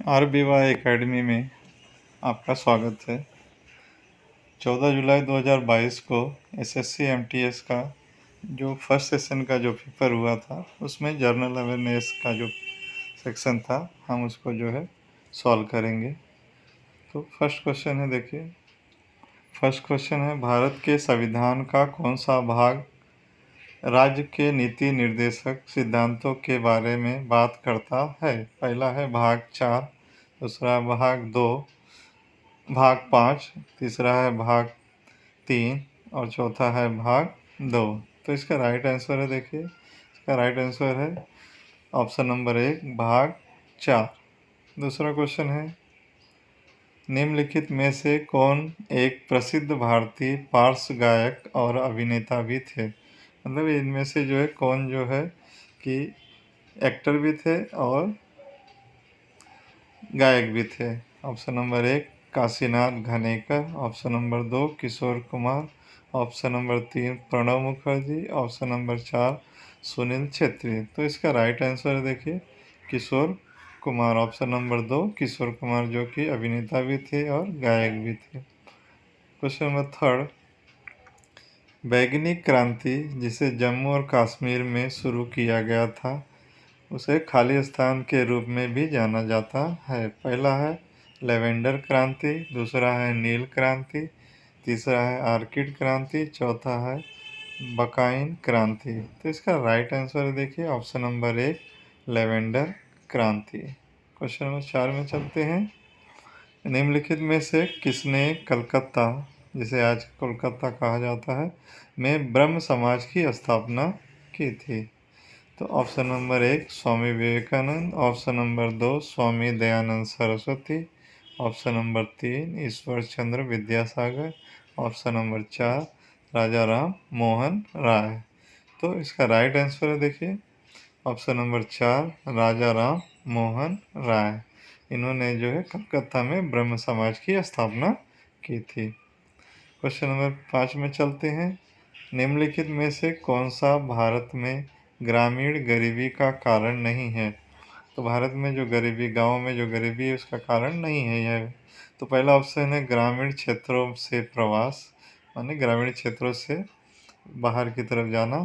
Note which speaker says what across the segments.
Speaker 1: RBY academy में आपका स्वागत है। 14 जुलाई 2022 को SSC MTS का जो फर्स्ट सेशन का जो पेपर हुआ था, उसमें जर्नल अवेयरनेस का जो सेक्शन था, हम उसको जो है सॉल्व करेंगे। तो फर्स्ट क्वेश्चन है, देखिए। फर्स्ट क्वेश्चन है, भारत के संविधान का कौन सा भाग राज्य के नीति निर्देशक सिद्धांतों के बारे में बात करता है? पहला है भाग 4, दूसरा भाग 2, भाग 5, तीसरा है भाग 3 और चौथा है भाग 2। तो इसका राइट आंसर है, देखिए, इसका राइट आंसर है ऑप्शन नंबर 1, भाग 4। दूसरा क्वेश्चन है, निम्नलिखित में से कौन एक प्रसिद्ध भारतीय पार्श्व गायक और अभिनेता भी थे? मतलब इनमें से जो है कौन जो है कि एक्टर भी थे और गायक भी थे? Option number 1, Kashinath Ghanekar. Option number 2, Kishore Kumar. Option number 3, Pranab Mukherjee. Option number 4, Sunil Chhetri. तो इसका राइट आंसर है, देखिए, किशोर कुमार। ऑप्शन नंबर 2, किशोर कुमार, जो कि अभिनेता भी थे और गायक भी थे। क्वेश्चन नंबर 3, वैज्ञानिक क्रांति जिसे जम्मू और कश्मीर में शुरू किया गया था, उसे खाली स्थान के रूप में भी जाना जाता है। पहला है लेवेंडर क्रांति, दूसरा है नील क्रांति, तीसरा है आर्किड क्रांति, चौथा है बकाइन क्रांति। तो इसका राइट आंसर है, देखिए, ऑप्शन नंबर 1, लेवेंडर क्रांति। क्वेश्चन नंबर 4 में चलते हैं। निम्नलिखित में से किसने कलकत्ता, जिसे आज कोलकाता कहा जाता है, में ब्रह्म समाज की स्थापना की थी? तो option number 1, Swami Vivekananda. Option number 2, Swami Dayanand Saraswati. Option number 3, Ishwar Chandra Vidyasagar. Option number 4, राजा राम मोहन राय। तो इसका राइट आंसर है, देखिए, ऑप्शन नंबर 4, राजा राम मोहन राय। इन्होंने जो है कलकत्ता में ब्रह्म समाज की स्थापना की थी। क्वेश्चन नंबर 5 में चलते हैं। निम्नलिखित में से कौन सा भारत में ग्रामीण गरीबी का कारण नहीं है? तो भारत में जो गरीबी, गांव में जो गरीबी है, उसका कारण नहीं है यह। तो पहला ऑप्शन है ग्रामीण क्षेत्रों से प्रवास, माने ग्रामीण क्षेत्रों से बाहर की तरफ जाना।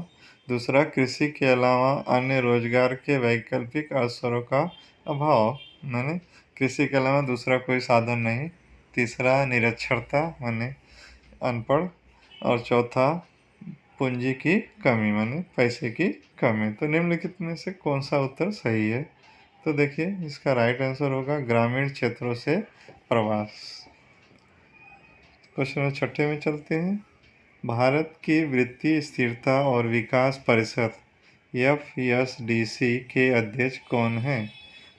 Speaker 1: दूसरा, कृषि के अलावा अन्य रोजगार के वैकल्पिक अवसरों का अभाव, माने कृषि के अलावा दूसरा कोई साधन नहीं। तीसरा, निरक्षरता, माने अनपढ़। और चौथा, पूंजी की कमी, माने पैसे की कमी। तो निम्नलिखित में से कौन सा उत्तर सही है? तो देखिए, इसका राइट आंसर होगा ग्रामीण क्षेत्रों से प्रवास। क्वेश्चन नंबर 6 में चलते हैं। भारत की वित्तीय स्थिरता और विकास परिषद FSDC के अध्यक्ष कौन हैं?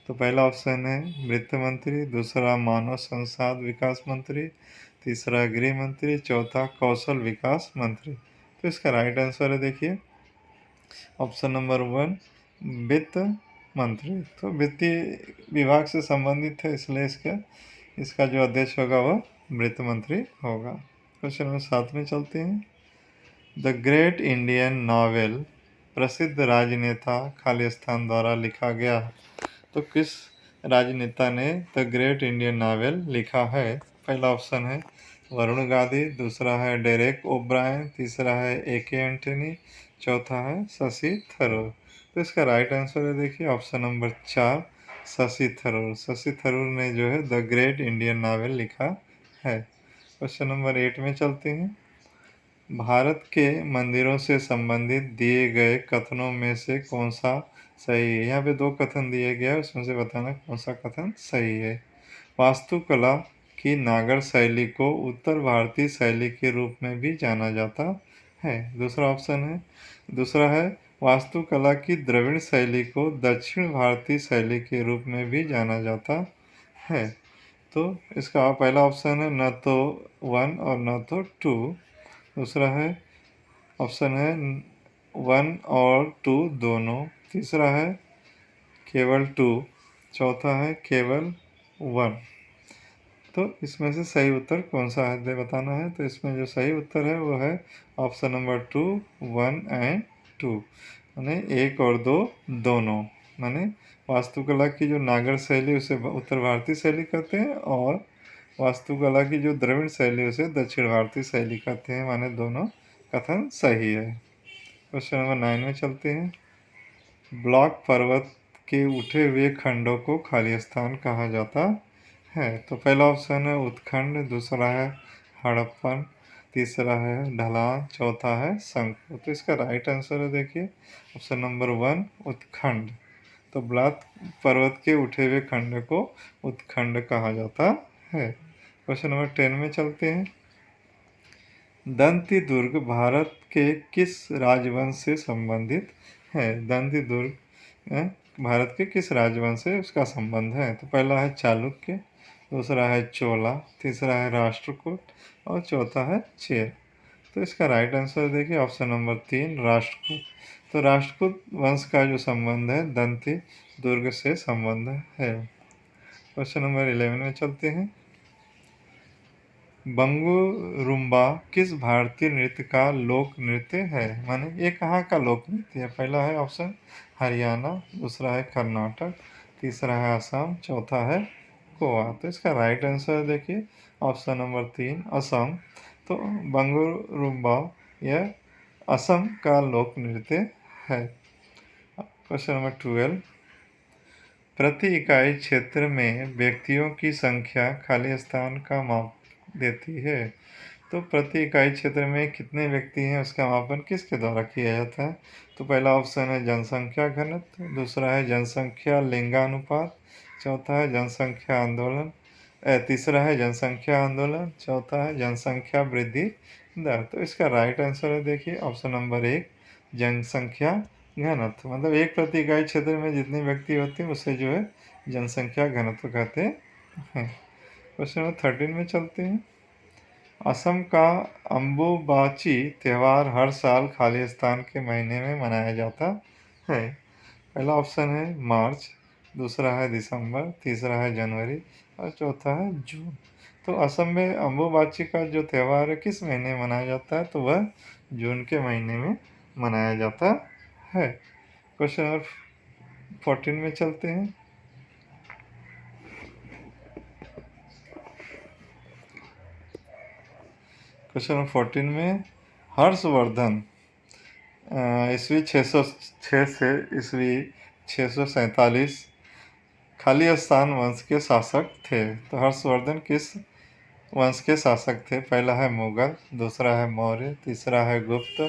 Speaker 1: तो पहला ऑप्शन है वित्त मंत्री, दूसरा मानव संसाधन विकास मंत्री, तीसरा गृह मंत्री, चौथा कौशल विकास मंत्री। तो इसका राइट आंसर है, देखिए, ऑप्शन नंबर 1, वित्त मंत्री। तो वित्तीय विभाग से संबंधित है, इसलिए इसका जो अध्यक्ष होगा वह वित्त मंत्री होगा। क्वेश्चन नंबर 7 में चलते हैं। द ग्रेट इंडियन नॉवेल प्रसिद्ध राजनेता खाली स्थान द्वारा लिखा गया। तो किस राजनेता ने द ग्रेट इंडियन नॉवेल लिखा है? पहला ऑप्शन है वरुण गांधी, दूसरा है डेरेक ओब्रायन, तीसरा है AK एंटनी, चौथा है शशि थरूर। तो इसका राइट आंसर है, देखिए, ऑप्शन नंबर 4, शशि थरूर। शशि थरूर ने जो है द ग्रेट इंडियन नॉवेल लिखा है। क्वेश्चन नंबर 8 में चलते हैं। भारत के मंदिरों से संबंधित दिए गए कथनों में से कौन सा सही है? यहाँ पे 2 कथन दिए गए हैं, उसमें से बताना कौन सा कथन सही है। वास्तुकला की नागर शैली को उत्तर भारतीय शैली के रूप में भी जाना जाता है। दूसरा है वास्तुकला की द्रविड़ शैली को दक्षिण भारतीय शैली के रूप में भी जाना जाता है। तो इसका पहला ऑप्शन है न तो 1 और न तो 2। दूसरा है ऑप्शन है 1 और 2 दोनों। तीसरा है केवल 2। चौथा है केवल 1। तो इसमें से सही उत्तर कौन सा है दे बताना है। तो इसमें जो सही उत्तर है वो है ऑप्शन नंबर 2, 1 एंड 2, माने 1 और 2 दोनों, माने वास्तुकला की जो नागर शैली उसे उत्तर भारतीय शैली कहते हैं, और वास्तुकला की जो द्रविड़ शैली उसे दक्षिण भारतीय शैली कहते हैं। माने दोनों कथन सही है। क्वेश्चन नंबर 9 में चलते हैं। ब्लॉक पर्वत के उठे हुए खंडों को खालिस्तान कहा जाता है। तो पहला ऑप्शन है उत्खंड, दूसरा है हड़प्पन, तीसरा है ढलान, चौथा है शंकु। तो इसका राइट आंसर है, देखिए ऑप्शन नंबर 1 उत्खंड। तो ब्लॉक पर्वत के उठे हुए खंड को उत्खंड कहा जाता है। क्वेश्चन नंबर 10 में चलते हैं। दंती दुर्ग भारत के किस राजवंश से संबंधित है? दंती दुर्ग भारत के किस राजवंश से उसका संबंध है? तो पहला है चालुक्य, दूसरा है चोला, तीसरा है राष्ट्रकूट और चौथा है चेर। तो इसका राइट आंसर देखिए ऑप्शन नंबर 3 राष्ट्रकूट। तो राष्ट्रकूट वंश का जो संबंध है दंती दुर्ग से संबंध है। क्वेश्चन नंबर 11 में चलते हैं। बंगुरुम्बा किस भारतीय नृत्य का लोक नृत्य है? माने ये कहाँ का लोक नृत्य है? पहला है ऑप्शन हरियाणा, दूसरा है कर्नाटक, तीसरा है असम, चौथा है गोवा। तो इसका राइट आंसर देखिए ऑप्शन नंबर 3 असम। तो बंगुरुम्बा यह असम का लोक नृत्य है। Question number 12। प्रति इकाई क्षेत्र में व्यक्तियों की संख्या खाली स्थान का माप देती है। तो प्रति इकाई क्षेत्र में कितने व्यक्ति हैं उसका मापन किसके द्वारा किया जाता है? तो पहला ऑप्शन है जनसंख्या घनत्व, दूसरा है जनसंख्या लिंगानुपात, चौथा है जनसंख्या आंदोलन, तीसरा है जनसंख्या आंदोलन, चौथा है जनसंख्या वृद्धि दर। तो इसका राइट आंसर है, देखिए ऑप्शन नंबर 1 जनसंख्या घनत्व। मतलब एक प्रति इकाई क्षेत्र में जितने व्यक्ति होते हैं उसे जो है जनसंख्या घनत्व कहते हैं। क्वेश्चन नंबर 13 में चलते हैं। असम का अम्बुबाची त्यौहार हर साल खालिस्तान के महीने में मनाया जाता है। पहला ऑप्शन है मार्च, दूसरा है दिसंबर, तीसरा है जनवरी और चौथा है जून। तो असम में अम्बुबाची का जो त्यौहार है किस महीने में मनाया जाता है? तो वह जून के महीने में मनाया जाता है। क्वेश्चन नंबर 14 में चलते हैं। क्वेश्चन नंबर 14 में हर्षवर्धन ईस्वी 606 से ईस्वी 647 खालिस्तान वंश के शासक थे। तो हर्षवर्धन किस वंश के शासक थे? पहला है मुगल, दूसरा है मौर्य, तीसरा है गुप्त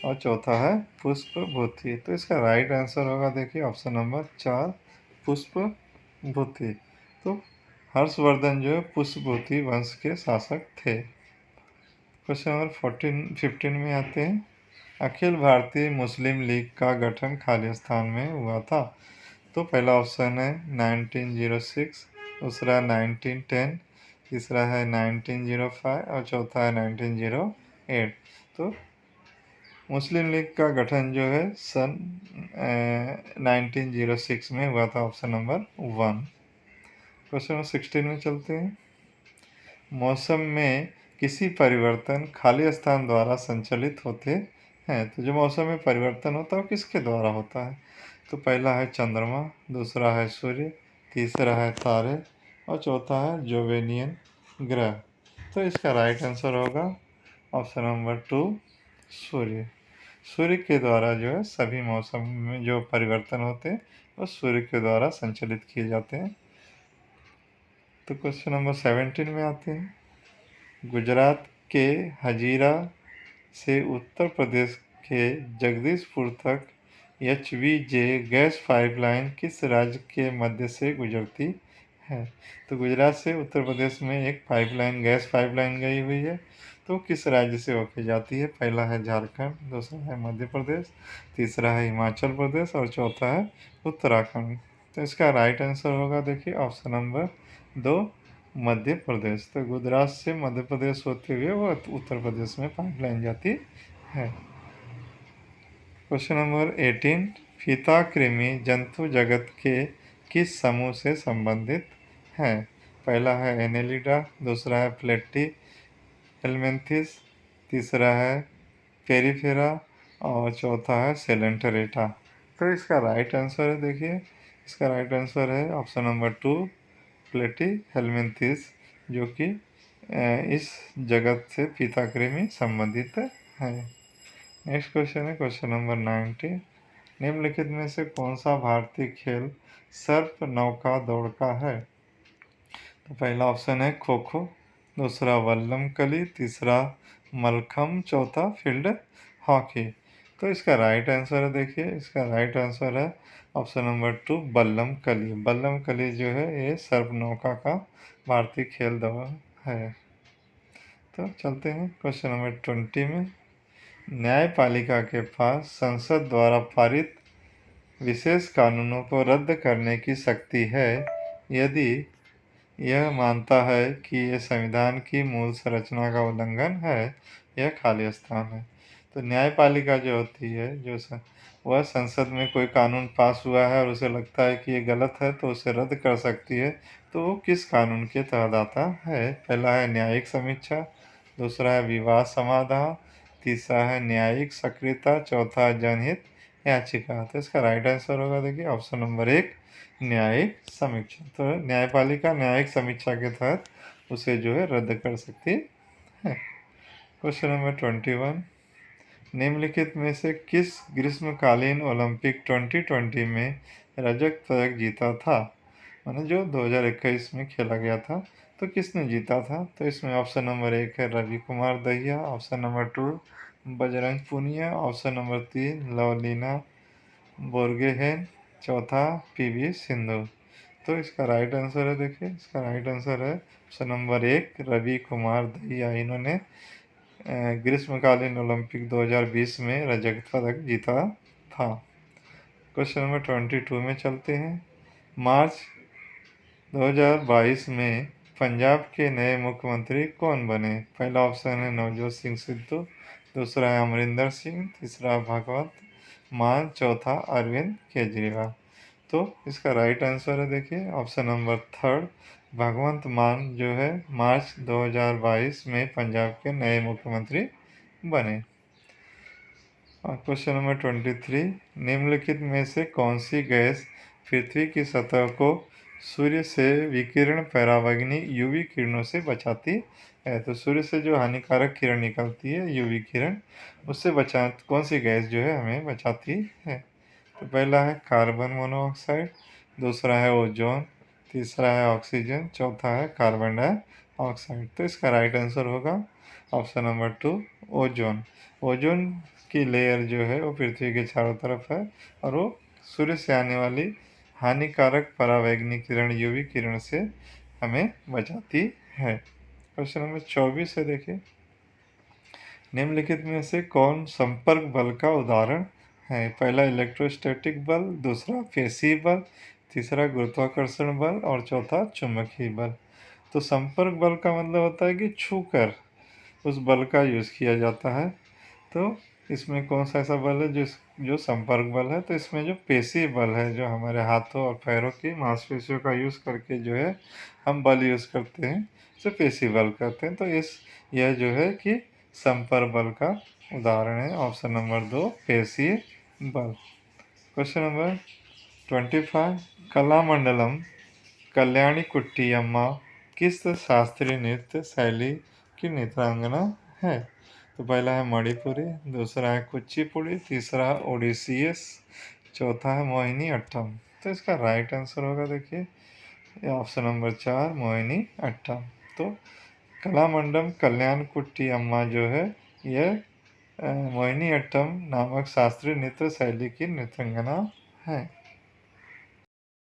Speaker 1: और चौथा है पुष्पभूति। तो इसका राइट आंसर होगा, देखिए ऑप्शन नंबर 4 पुष्पभूति। तो हर्षवर्धन जो है पुष्पभूति वंश के शासक थे। क्वेश्चन नंबर 15 में आते हैं। अखिल भारतीय मुस्लिम लीग का गठन खालिस्तान में हुआ था। तो पहला ऑप्शन है 1906, दूसरा 1910, तीसरा है 1905 और चौथा है 1908। तो मुस्लिम लीग का गठन जो है सन 1906 में हुआ था, ऑप्शन नंबर 1। क्वेश्चन नंबर 16 में चलते हैं। मौसम में किसी परिवर्तन खालिस्तान द्वारा संचालित होते हैं। तो जो मौसम में परिवर्तन होता है वो किसके द्वारा होता है? तो पहला है चंद्रमा, दूसरा है सूर्य, तीसरा है तारे और चौथा है जोवेनियन ग्रह। तो इसका राइट आंसर होगा ऑप्शन नंबर 2 सूर्य। सूर्य के द्वारा जो है सभी मौसम में जो परिवर्तन होते हैं वो सूर्य के द्वारा संचालित किए जाते हैं। तो क्वेश्चन नंबर 17 में आते हैं। गुजरात के हजीरा से उत्तर प्रदेश के जगदीशपुर तक HVJ गैस पाइपलाइन किस राज्य के मध्य से गुजरती है? तो गुजरात से उत्तर प्रदेश में एक पाइपलाइन गैस पाइपलाइन गई हुई है। तो किस राज्य से होके जाती है? पहला है झारखंड, दूसरा है मध्य प्रदेश, तीसरा है हिमाचल प्रदेश और चौथा है उत्तराखंड। तो इसका राइट आंसर होगा, देखिए ऑप्शन नंबर 2 मध्य प्रदेश। तो गुजरात से मध्य प्रदेश होते हुए वो उत्तर प्रदेश में पाइपलाइन जाती है। Question number 18। फीता कृमि जंतु जगत के किस समूह से संबंधित है? पहला है एनेलिडा, दूसरा है प्लेटी हेलमिंथिस, तीसरा है पेरिफेरा और चौथा है सेलेंटरेटा। तो इसका राइट आंसर है, देखिए इसका राइट आंसर है ऑप्शन नंबर 2 प्लेटी हेलमिंथिस, जो कि इस जगत से पीताकृमि संबंधित है। नेक्स्ट क्वेश्चन है क्वेश्चन नंबर 90। निम्नलिखित में से कौन सा भारतीय खेल सर्प नौका दौड़ का है? तो पहला ऑप्शन है खो खो, दूसरा वल्लम कली, तीसरा मलखम, चौथा फील्ड हॉकी। तो इसका राइट आंसर है, देखिए इसका राइट आंसर है ऑप्शन नंबर 2 बल्लम कली। बल्लम कली जो है ये सर्प नौका का भारतीय खेल दौड़ है। तो चलते हैं क्वेश्चन नंबर 20 में। न्यायपालिका के पास संसद द्वारा पारित विशेष कानूनों को रद्द करने की शक्ति है यदि यह मानता है कि ये संविधान की मूल संरचना का उल्लंघन है, यह खाली स्थान है। तो न्यायपालिका जो होती है, वह संसद में कोई कानून पास हुआ है और उसे लगता है कि ये गलत है तो उसे रद्द कर सकती है। तो वो किस कानून के तहत आता है? पहला है न्यायिक समीक्षा, दूसरा है विवाद समाधान, तीसरा है न्यायिक सक्रियता, चौथा है जनहित याचिका। तो इसका राइट आंसर होगा, देखिए ऑप्शन नंबर 1 न्यायिक समीक्षा। तो न्यायपालिका न्यायिक समीक्षा के तहत उसे जो है रद्द कर सकती है। Question number 21। निम्नलिखित में से किस ग्रीष्मकालीन ओलंपिक 2020 में रजत पदक जीता था? माने जो 2021 में खेला गया था, तो किसने जीता था? तो इसमें ऑप्शन नंबर 1 है Ravi Kumar Dahiya, option number 2 Bajrang Punia, option number 3 Lovlina Borgohain, चौथा पीवी सिंधु। तो इसका राइट आंसर है, देखिए इसका राइट आंसर है ऑप्शन नंबर 1 रवि कुमार दहिया। इन्होंने ग्रीष्मकालीन ओलंपिक 2020 में रजत पदक जीता था। क्वेश्चन नंबर 22 में चलते हैं। मार्च 2022 में पंजाब के नए मुख्यमंत्री कौन बने? पहला ऑप्शन है नवजोत सिंह सिद्धू, दूसरा है अमरिंदर सिंह, तीसरा भगवंत मान, चौथा अरविंद केजरीवाल। तो इसका राइट आंसर है, देखिए ऑप्शन नंबर 3 भगवंत मान जो है मार्च 2022 में पंजाब के नए मुख्यमंत्री बने। और क्वेश्चन नंबर 23। निम्नलिखित में से कौन सी गैस पृथ्वी की सतह को सूर्य से विकिरण परावैंगनी यूवी किरणों से बचाती है? तो सूर्य से जो हानिकारक किरण निकलती है यूवी किरण, उससे कौन सी गैस जो है हमें बचाती है? तो पहला है कार्बन मोनोऑक्साइड, दूसरा है ओजोन, तीसरा है ऑक्सीजन, चौथा है कार्बन डाइऑक्साइड। तो इसका राइट आंसर होगा ऑप्शन नंबर 2 ओजोन। ओजोन की लेयर जो है वो पृथ्वी के चारों तरफ है और वो सूर्य से आने वाली हानिकारक परावैंगनिक किरण यूवी किरण से हमें बचाती है। क्वेश्चन नंबर 24 है, देखिए निम्नलिखित में से कौन संपर्क बल का उदाहरण है? पहला इलेक्ट्रोस्टैटिक बल, दूसरा पेशी बल, तीसरा गुरुत्वाकर्षण बल और चौथा चुंबकीय बल। तो संपर्क बल का मतलब होता है कि छूकर उस बल का यूज़ किया जाता है। तो इसमें कौन सा ऐसा बल है जो संपर्क बल है? तो इसमें जो पेशी बल है, जो हमारे हाथों और पैरों की मांसपेशियों का यूज़ करके जो है हम बल यूज़ करते हैं, इसे पेशी बल कहते हैं। तो यह जो है कि संपर्क बल का उदाहरण है ऑप्शन नंबर 2 पेशी बल। Question number 25। कलामंडलम कल्याणी कुट्टी अम्मा किस शास्त्रीय नृत्य शैली की नृत्यांगना है? तो पहला है मणिपुरी, दूसरा है कुचिपुड़ी, तीसरा है ओडिसीज, चौथा है मोहिनी अट्टम। तो इसका राइट आंसर होगा, देखिए ऑप्शन नंबर 4 मोहिनी अट्टम। तो कलामंडलम कल्याण कुट्टी अम्मा जो है यह मोहिनी अट्टम नामक शास्त्रीय नृत्य शैली की नृत्यांगना है।